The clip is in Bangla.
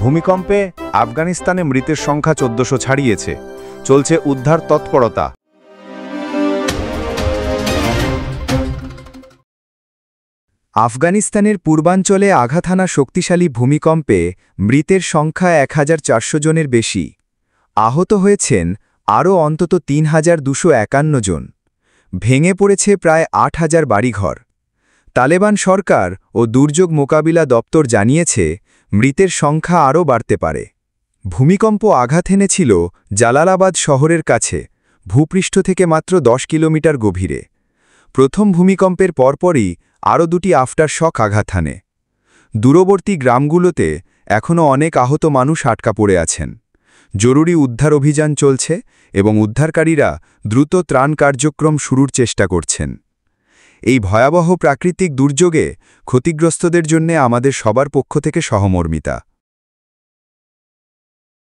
ভূমিকম্পে আফগানিস্তানে মৃতের সংখ্যা ১৪০০ ছাড়িয়েছে। চলছে উদ্ধার তৎপরতা। আফগানিস্তানের পূর্বাঞ্চলে আঘাত হানা শক্তিশালী ভূমিকম্পে মৃতের সংখ্যা ১৪০০ জনের বেশি। আহত হয়েছেন আরও অন্তত ৩২৫১ জন। ভেঙে পড়েছে প্রায় ৮,০০০ বাড়িঘর। তালেবান সরকার ও দুর্যোগ মোকাবিলা দপ্তর জানিয়েছে মৃতের সংখ্যা আরও বাড়তে পারে। ভূমিকম্প আঘাত এনেছিল জালালাবাদ শহরের কাছে, ভূপৃষ্ঠ থেকে মাত্র ১০ কিলোমিটার গভীরে। প্রথম ভূমিকম্পের পরপরই আরও দুটি আফটার শক আঘাত হানে। দূরবর্তী গ্রামগুলোতে এখনও অনেক আহত মানুষ আটকা পড়ে আছেন। জরুরি উদ্ধার অভিযান চলছে এবং উদ্ধারকারীরা দ্রুত ত্রাণ কার্যক্রম শুরুর চেষ্টা করছেন। এই ভয়াবহ প্রাকৃতিক দুর্যোগে ক্ষতিগ্রস্তদের জন্য আমাদের সবার পক্ষ থেকে সহমর্মিতা।